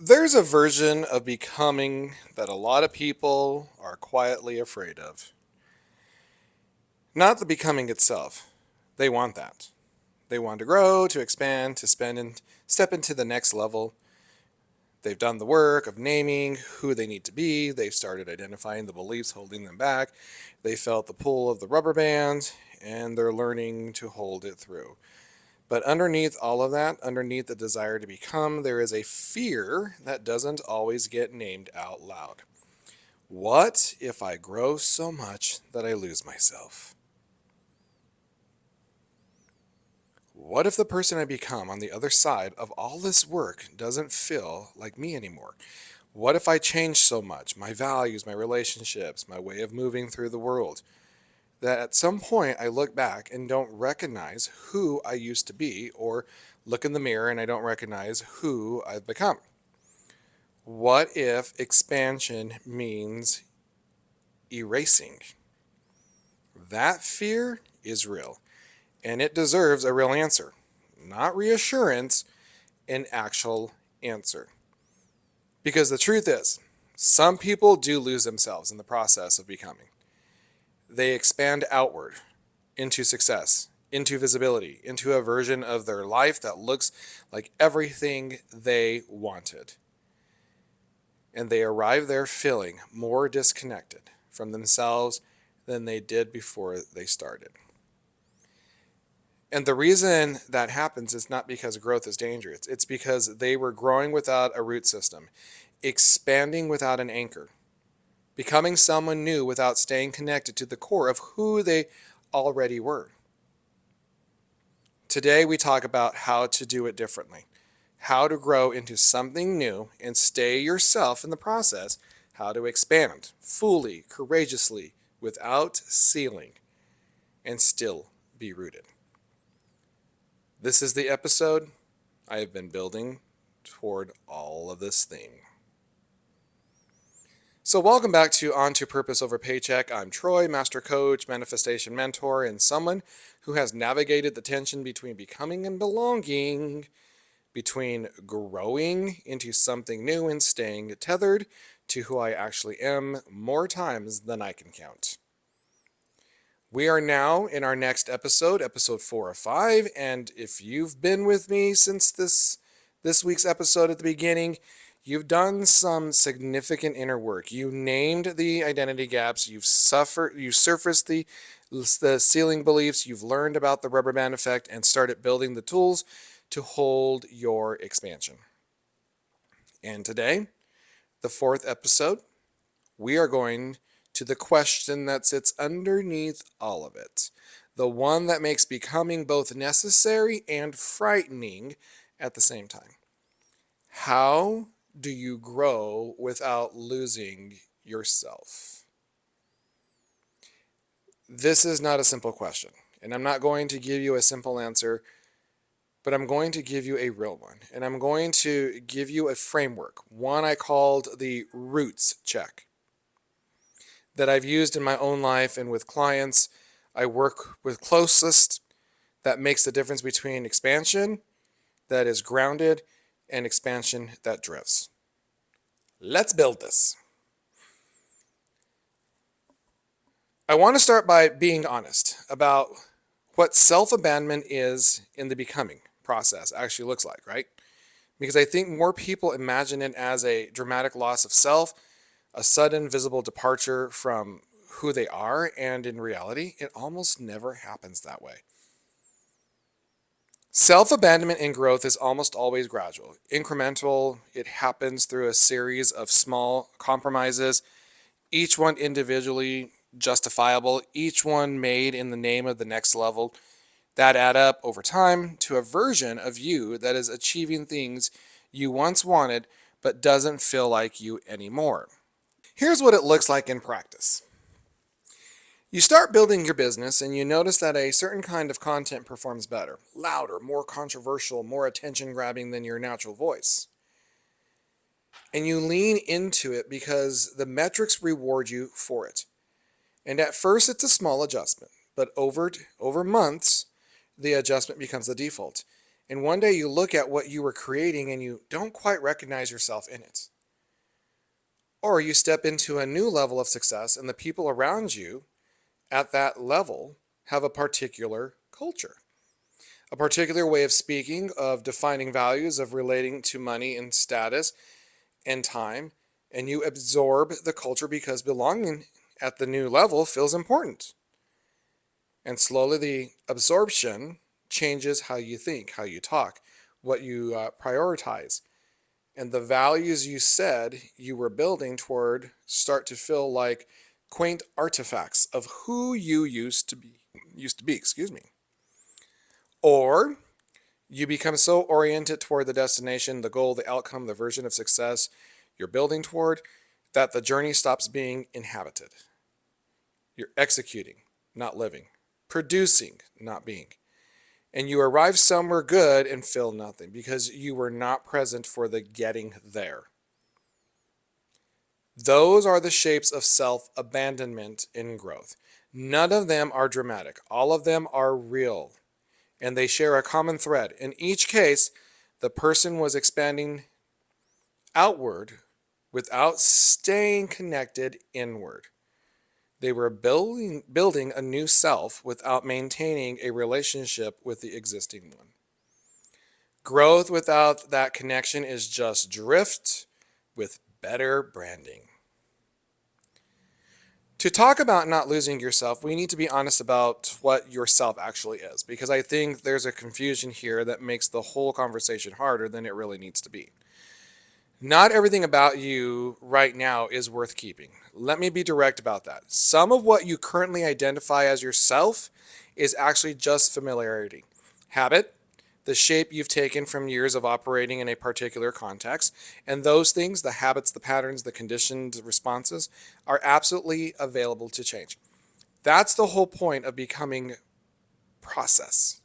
There's a version of becoming that a lot of people are quietly afraid of. Not the becoming itself. They want that. They want to grow, to expand, to spend and step into the next level. They've done the work of naming who they need to be. They've started identifying the beliefs holding them back. They felt the pull of the rubber band, and they're learning to hold it through. But underneath all of that, underneath the desire to become, there is a fear that doesn't always get named out loud. What if I grow so much that I lose myself? What if the person I become on the other side of all this work doesn't feel like me anymore? What if I change so much, my values, my relationships, my way of moving through the world, that at some point I look back and don't recognize who I used to be, or look in the mirror and I don't recognize who I've become? What if expansion means erasing? That fear is real, and it deserves a real answer. Not reassurance, an actual answer. Because the truth is, some people do lose themselves in the process of becoming. They expand outward into success, into visibility, into a version of their life that looks like everything they wanted. And they arrive there feeling more disconnected from themselves than they did before they started. And the reason that happens is not because growth is dangerous. It's because they were growing without a root system, expanding without an anchor, becoming someone new without staying connected to the core of who they already were. Today, we talk about how to do it differently, how to grow into something new and stay yourself in the process, how to expand fully, courageously, without ceiling, and still be rooted. This is the episode I have been building toward all of this theme. So, welcome back to On to Purpose Over Paycheck. I'm Troy, Master Coach, Manifestation Mentor, and someone who has navigated the tension between becoming and belonging, between growing into something new and staying tethered to who I actually am more times than I can count. We are now in our next episode, episode 4 of 5, and if you've been with me since this week's episode at the beginning, you've done some significant inner work. You named the identity gaps, you surfaced the ceiling beliefs, you've learned about the rubber band effect and started building the tools to hold your expansion. And today, the 4th episode, we are going to the question that sits underneath all of it. The one that makes becoming both necessary and frightening at the same time. How do you grow without losing yourself? This is not a simple question, and I'm not going to give you a simple answer, but I'm going to give you a real one. And I'm going to give you a framework, one I called the roots check, that I've used in my own life and with clients I work with closest, that makes the difference between expansion that is grounded and expansion that drifts. Let's build this. I want to start by being honest about what self-abandonment is in the becoming process actually looks like, right? Because I think more people imagine it as a dramatic loss of self, a sudden visible departure from who they are, and in reality, it almost never happens that way. Self-abandonment in growth is almost always gradual, incremental. It happens through a series of small compromises, each one individually justifiable, each one made in the name of the next level, that add up over time to a version of you that is achieving things you once wanted but doesn't feel like you anymore. Here's what it looks like in practice. You start building your business and you notice that a certain kind of content performs better, louder, more controversial, more attention grabbing than your natural voice. And you lean into it because the metrics reward you for it. And at first it's a small adjustment, but over months, the adjustment becomes the default. And one day you look at what you were creating and you don't quite recognize yourself in it. Or you step into a new level of success and the people around you at that level have a particular culture, a particular way of speaking, of defining values, of relating to money and status and time. And you absorb the culture because belonging at the new level feels important. And slowly the absorption changes how you think, how you talk, what you prioritize. And the values you said you were building toward start to feel like quaint artifacts of who you used to be, excuse me. Or you become so oriented toward the destination, the goal, the outcome, the version of success you're building toward, that the journey stops being inhabited. You're executing, not living, producing, not being. And you arrive somewhere good and feel nothing because you were not present for the getting there. Those are the shapes of self-abandonment in growth. None of them are dramatic. All of them are real. And they share a common thread. In each case, the person was expanding outward without staying connected inward. They were building a new self without maintaining a relationship with the existing one. Growth without that connection is just drift with better branding. To talk about not losing yourself, we need to be honest about what yourself actually is, because I think there's a confusion here that makes the whole conversation harder than it really needs to be. Not everything about you right now is worth keeping. Let me be direct about that. Some of what you currently identify as yourself is actually just familiarity, habit, the shape you've taken from years of operating in a particular context. And those things, the habits, the patterns, the conditioned responses, are absolutely available to change. That's the whole point of becoming process.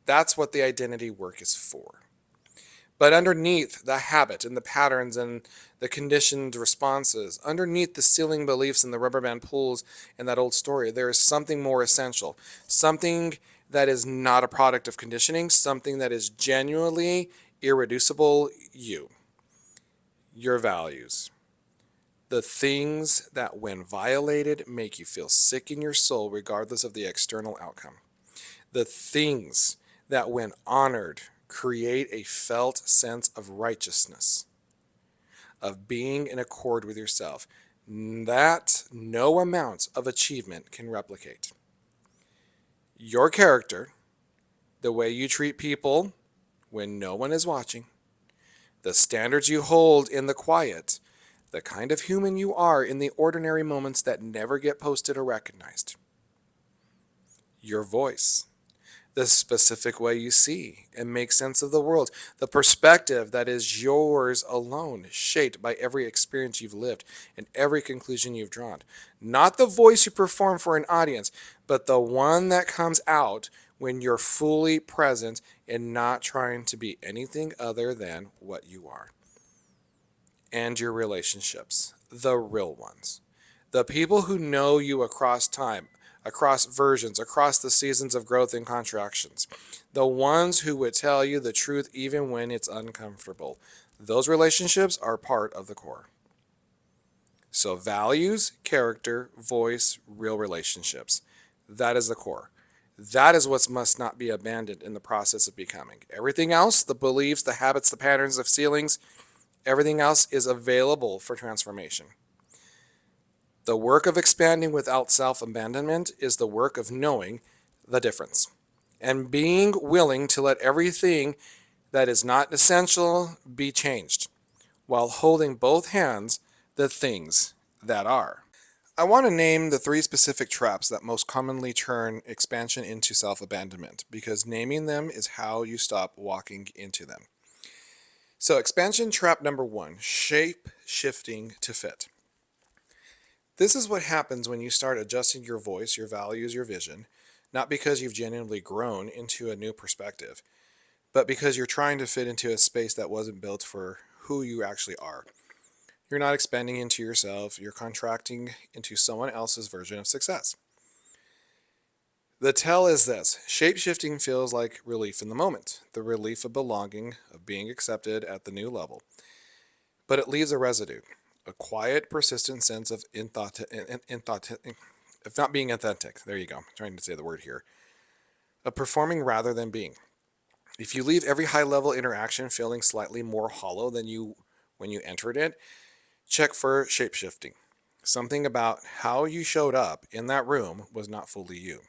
That's what the identity work is for. But underneath the habit and the patterns and the conditioned responses, underneath the ceiling beliefs and the rubber band pulls in that old story, there is something more essential. Something that is not a product of conditioning, something that is genuinely irreducible you. Your values. The things that, when violated, make you feel sick in your soul regardless of the external outcome. The things that, when honored, create a felt sense of righteousness, of being in accord with yourself, that no amount of achievement can replicate. Your character, the way you treat people when no one is watching, the standards you hold in the quiet, the kind of human you are in the ordinary moments that never get posted or recognized. Your voice, the specific way you see and make sense of the world, the perspective that is yours alone, shaped by every experience you've lived and every conclusion you've drawn. Not the voice you perform for an audience, but the one that comes out when you're fully present and not trying to be anything other than what you are. And your relationships, the real ones. The people who know you across time, across versions, across the seasons of growth and contractions. The ones who would tell you the truth even when it's uncomfortable. Those relationships are part of the core. So values, character, voice, real relationships. That is the core. That is what must not be abandoned in the process of becoming. Everything else, the beliefs, the habits, the patterns of ceilings, everything else is available for transformation. The work of expanding without self-abandonment is the work of knowing the difference and being willing to let everything that is not essential be changed while holding both hands the things that are. I want to name the 3 specific traps that most commonly turn expansion into self-abandonment, because naming them is how you stop walking into them. So expansion trap number 1, shape shifting to fit. This is what happens when you start adjusting your voice, your values, your vision, not because you've genuinely grown into a new perspective, but because you're trying to fit into a space that wasn't built for who you actually are. You're not expanding into yourself, you're contracting into someone else's version of success. The tell is this: shape-shifting feels like relief in the moment, the relief of belonging, of being accepted at the new level. But it leaves a residue, a quiet, persistent sense of of not being authentic. There you go. I'm trying to say the word here. Of performing rather than being. If you leave every high-level interaction feeling slightly more hollow than you when you entered it, check for shape-shifting. Something about how you showed up in that room was not fully you.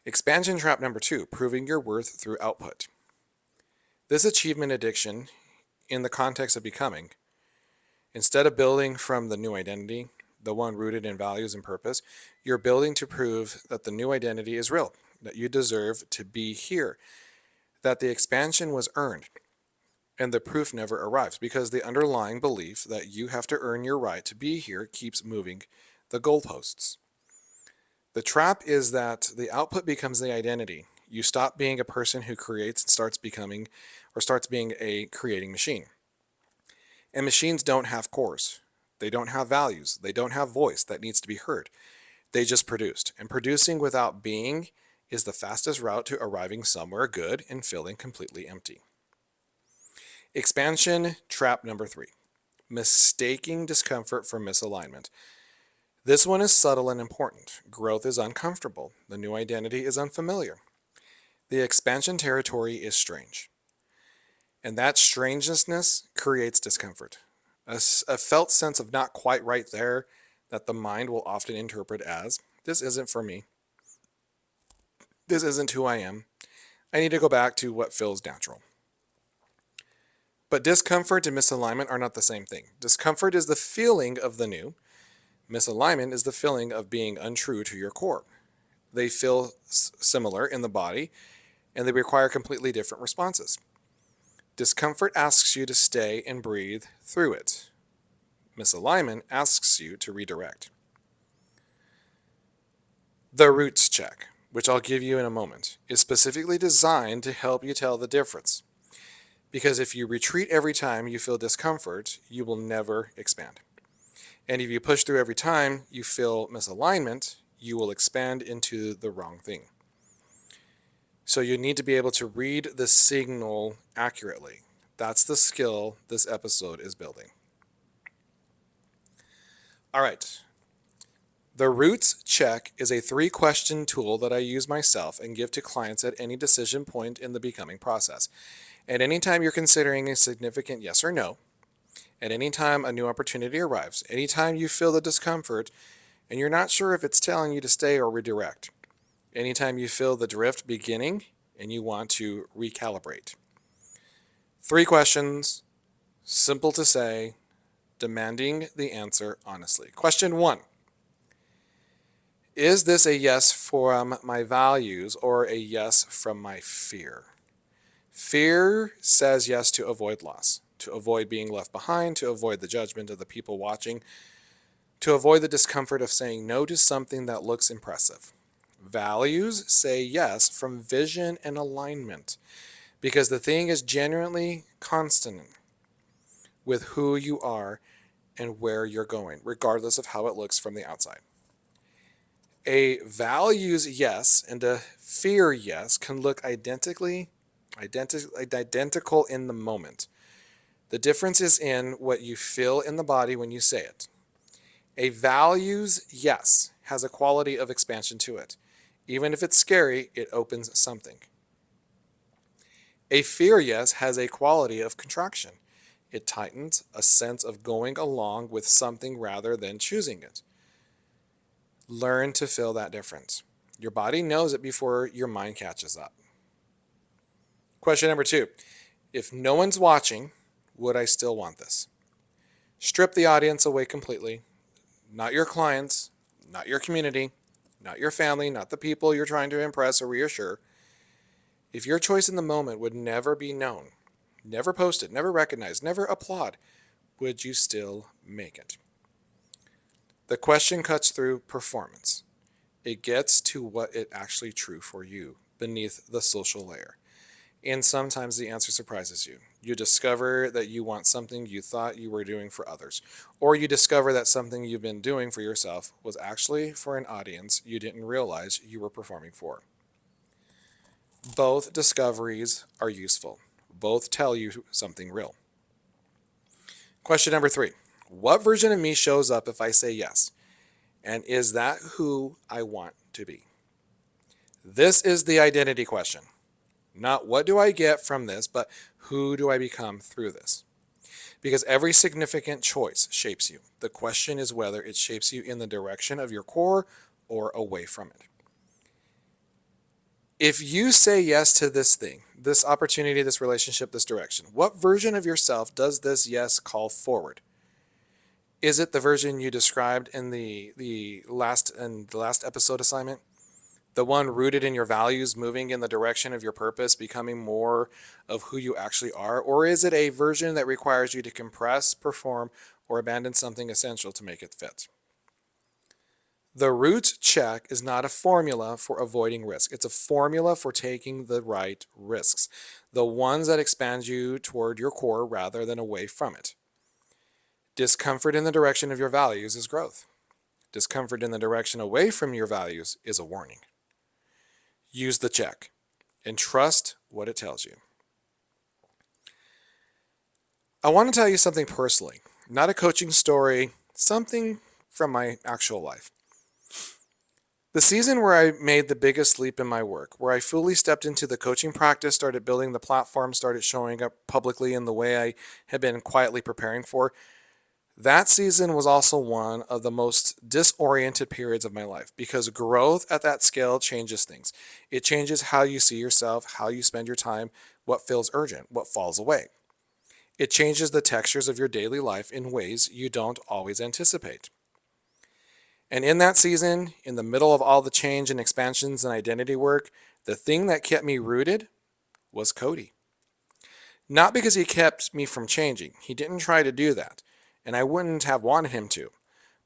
Expansion trap number 2, proving your worth through output. This achievement addiction, in the context of becoming, instead of building from the new identity, the one rooted in values and purpose, you're building to prove that the new identity is real, that you deserve to be here, that the expansion was earned, and the proof never arrives because the underlying belief that you have to earn your right to be here keeps moving the goalposts. The trap is that the output becomes the identity. You stop being a person who creates and starts being a creating machine. And machines don't have cores. They don't have values. They don't have voice that needs to be heard. They just produced. And producing without being is the fastest route to arriving somewhere good and feeling completely empty. Expansion trap number 3, mistaking discomfort for misalignment. This one is subtle and important. Growth is uncomfortable. The new identity is unfamiliar. The expansion territory is strange. And that strangeness creates discomfort. A felt sense of not quite right there that the mind will often interpret as, this isn't for me. This isn't who I am. I need to go back to what feels natural. But discomfort and misalignment are not the same thing. Discomfort is the feeling of the new. Misalignment is the feeling of being untrue to your core. They feel similar in the body, and they require completely different responses. Discomfort asks you to stay and breathe through it. Misalignment asks you to redirect. The roots check, which I'll give you in a moment, is specifically designed to help you tell the difference. Because if you retreat every time you feel discomfort, you will never expand. And if you push through every time you feel misalignment, you will expand into the wrong thing. So you need to be able to read the signal accurately. That's the skill this episode is building. All right. The Roots Check is a 3-question tool that I use myself and give to clients at any decision point in the becoming process. At any time you're considering a significant yes or no, at any time a new opportunity arrives, anytime you feel the discomfort and you're not sure if it's telling you to stay or redirect, anytime you feel the drift beginning and you want to recalibrate. 3 questions, simple to say, demanding the answer honestly. Question 1. Is this a yes from my values or a yes from my fear? Fear says yes to avoid loss, to avoid being left behind, to avoid the judgment of the people watching, to avoid the discomfort of saying no to something that looks impressive. Values say yes from vision and alignment, because the thing is genuinely constant with who you are and where you're going, regardless of how it looks from the outside. A values yes and a fear yes can look identical in the moment. The difference is in what you feel in the body when you say it. A values yes has a quality of expansion to it. Even if it's scary, it opens something. A fear yes has a quality of contraction. It tightens, a sense of going along with something rather than choosing it. Learn to feel that difference. Your body knows it before your mind catches up. Question number 2. If no one's watching, would I still want this? Strip the audience away completely. Not your clients, not your community, not your family, not the people you're trying to impress or reassure. If your choice in the moment would never be known, never posted, never recognized, never applaud, would you still make it? The question cuts through performance. It gets to what is actually true for you beneath the social layer. And sometimes the answer surprises you. You discover that you want something you thought you were doing for others, or you discover that something you've been doing for yourself was actually for an audience you didn't realize you were performing for. Both discoveries are useful. Both tell you something real. Question number 3. What version of me shows up if I say yes? And is that who I want to be? This is the identity question. Not what do I get from this, but who do I become through this? Because every significant choice shapes you. The question is whether it shapes you in the direction of your core or away from it. If you say yes to this thing, this opportunity, this relationship, this direction, what version of yourself does this yes call forward? Is it the version you described in the last episode assignment? The one rooted in your values, moving in the direction of your purpose, becoming more of who you actually are? Or is it a version that requires you to compress, perform, or abandon something essential to make it fit? The root check is not a formula for avoiding risk. It's a formula for taking the right risks, the ones that expand you toward your core rather than away from it. Discomfort in the direction of your values is growth. Discomfort in the direction away from your values is a warning. Use the check and trust what it tells you. I want to tell you something personally, not a coaching story, something from my actual life. The season where I made the biggest leap in my work, where I fully stepped into the coaching practice, started building the platform, started showing up publicly in the way I had been quietly preparing for, that season was also one of the most disoriented periods of my life because growth at that scale changes things. It changes how you see yourself, how you spend your time, what feels urgent, what falls away. It changes the textures of your daily life in ways you don't always anticipate. And in that season, in the middle of all the change and expansions and identity work, the thing that kept me rooted was Cody. Not because he kept me from changing. He didn't try to do that, and I wouldn't have wanted him to.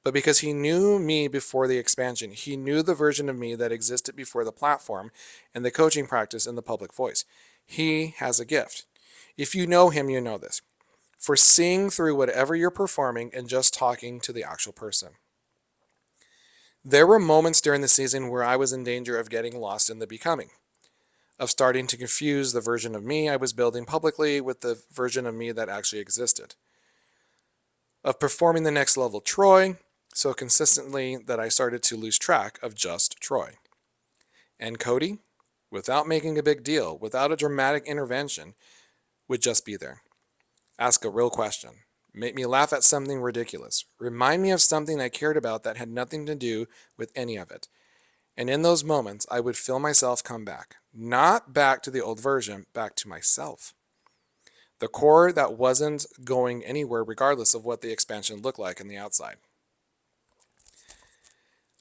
But because he knew me before the expansion, he knew the version of me that existed before the platform and the coaching practice and the public voice. He has a gift. If you know him, you know this. For seeing through whatever you're performing and just talking to the actual person. There were moments during the season where I was in danger of getting lost in the becoming, of starting to confuse the version of me I was building publicly with the version of me that actually existed, of performing the next level Troy so consistently that I started to lose track of just Troy. And Cody, without making a big deal, without a dramatic intervention, would just be there. Ask a real question. Make me laugh at something ridiculous. Remind me of something I cared about that had nothing to do with any of it. And in those moments, I would feel myself come back. Not back to the old version, back to myself. The core that wasn't going anywhere regardless of what the expansion looked like on the outside.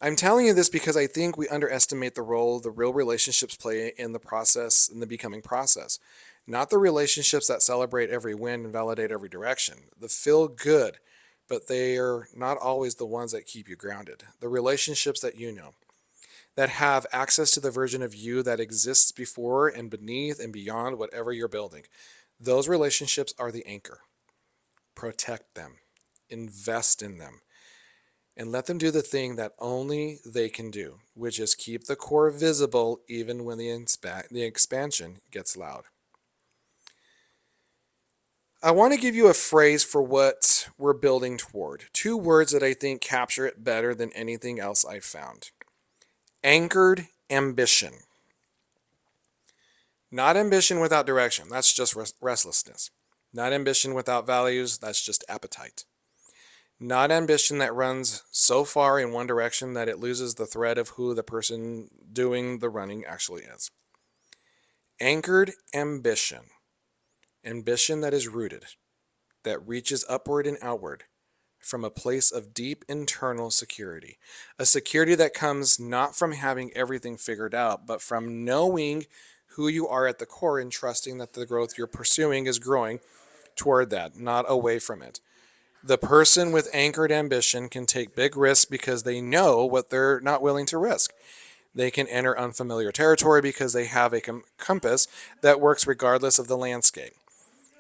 I'm telling you this because I think we underestimate the role the real relationships play in the process, in the becoming process. Not the relationships that celebrate every win and validate every direction. The feel good, but they are not always the ones that keep you grounded. The relationships that you know, that have access to the version of you that exists before and beneath and beyond whatever you're building. Those relationships are the anchor. Protect them. Invest in them. And let them do the thing that only they can do, which is keep the core visible even when the expansion gets loud. I want to give you a phrase for what we're building toward. 2 words that I think capture it better than anything else I've found. Anchored ambition. Not ambition without direction. That's just restlessness. Not ambition without values. That's just appetite. Not ambition that runs so far in one direction that it loses the thread of who the person doing the running actually is. Anchored ambition. Ambition that is rooted, that reaches upward and outward from a place of deep internal security. A security that comes not from having everything figured out, but from knowing who you are at the core and trusting that the growth you're pursuing is growing toward that, not away from it. The person with anchored ambition can take big risks because they know what they're not willing to risk. They can enter unfamiliar territory because they have a compass that works regardless of the landscape.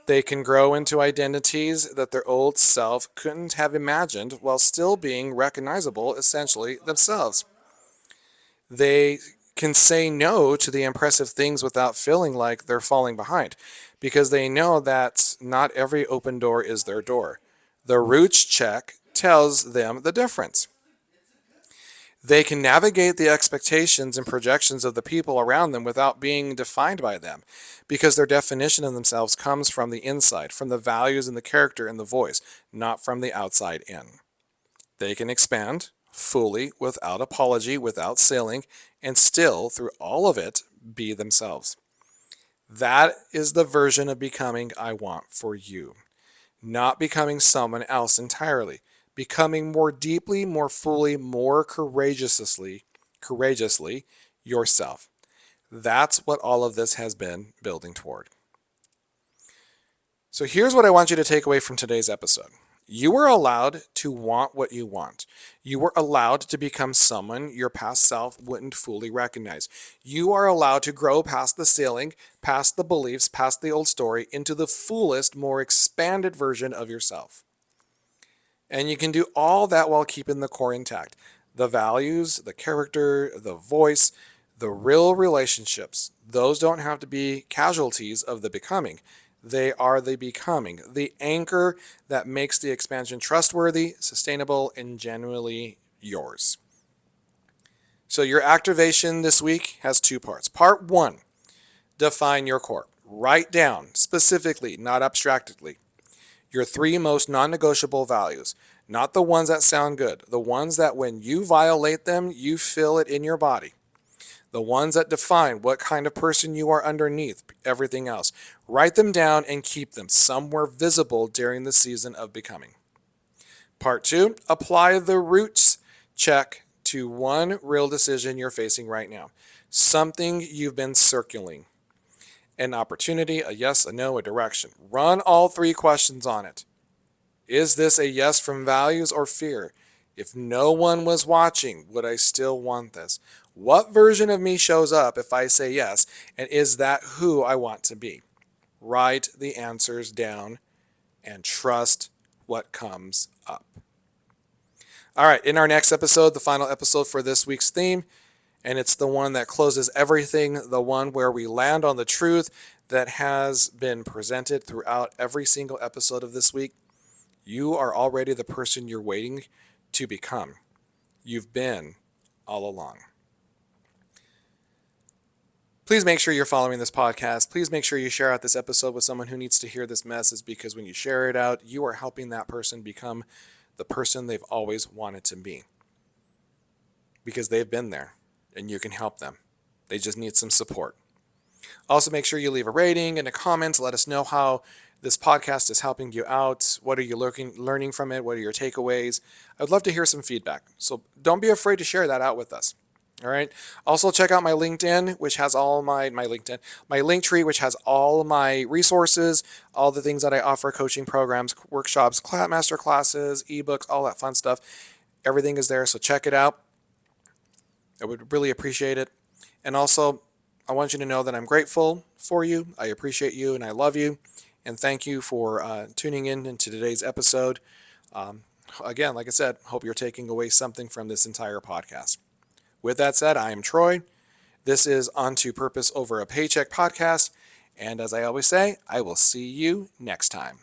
They can grow into identities that their old self couldn't have imagined while still being recognizable, essentially themselves. They can say no to the impressive things without feeling like they're falling behind because they know that not every open door is their door. The roots check tells them the difference. They can navigate the expectations and projections of the people around them without being defined by them because their definition of themselves comes from the inside, from the values and the character and the voice, not from the outside in. They can expand fully without apology, without ceiling, and still, through all of it, be themselves. That is the version of becoming I want for you. Not becoming someone else entirely, becoming more deeply, more fully, more courageously yourself. That's what all of this has been building toward. So here's what I want you to take away from today's episode. You are allowed to want what you want. You are allowed to become someone your past self wouldn't fully recognize. You are allowed to grow past the ceiling, past the beliefs, past the old story, into the fullest, more expanded version of yourself. And you can do all that while keeping the core intact. The values, the character, the voice, the real relationships. Those don't have to be casualties of the becoming. They are the becoming, the anchor that makes the expansion trustworthy, sustainable, and genuinely yours. So your activation this week has two parts. Part one, define your core. Write down, specifically, not abstractedly, your three most non-negotiable values. Not the ones that sound good, the ones that when you violate them, you feel it in your body. The ones that define what kind of person you are underneath everything else. Write them down and keep them somewhere visible during the season of becoming. Part two, apply the roots check to one real decision you're facing right now. Something you've been circling. An opportunity, a yes, a no, a direction. Run all three questions on it. Is this a yes from values or fear? If no one was watching, would I still want this? What version of me shows up if I say yes? And is that who I want to be? Write the answers down and trust what comes up. All right, in our next episode, the final episode for this week's theme, and it's the one that closes everything, the one where we land on the truth that has been presented throughout every single episode of this week. You are already the person you're waiting to become. You've been all along. Please make sure you're following this podcast. Please make sure you share out this episode with someone who needs to hear this message, because when you share it out, you are helping that person become the person they've always wanted to be. Because they've been there and you can help them. They just need some support. Also, make sure you leave a rating and a comment. Let us know how this podcast is helping you out. What are you learning from it? What are your takeaways? I'd love to hear some feedback. So don't be afraid to share that out with us. All right. Also, check out my LinkedIn, which has all my Linktree, which has all my resources, all the things that I offer: coaching programs, workshops, master classes, ebooks, all that fun stuff. Everything is there. So check it out. I would really appreciate it. And also, I want you to know that I'm grateful for you. I appreciate you and I love you. And thank you for tuning in into today's episode. Again, like I said, hope you're taking away something from this entire podcast. With that said, I am Troy. This is On to Purpose Over a Paycheck podcast. And as I always say, I will see you next time.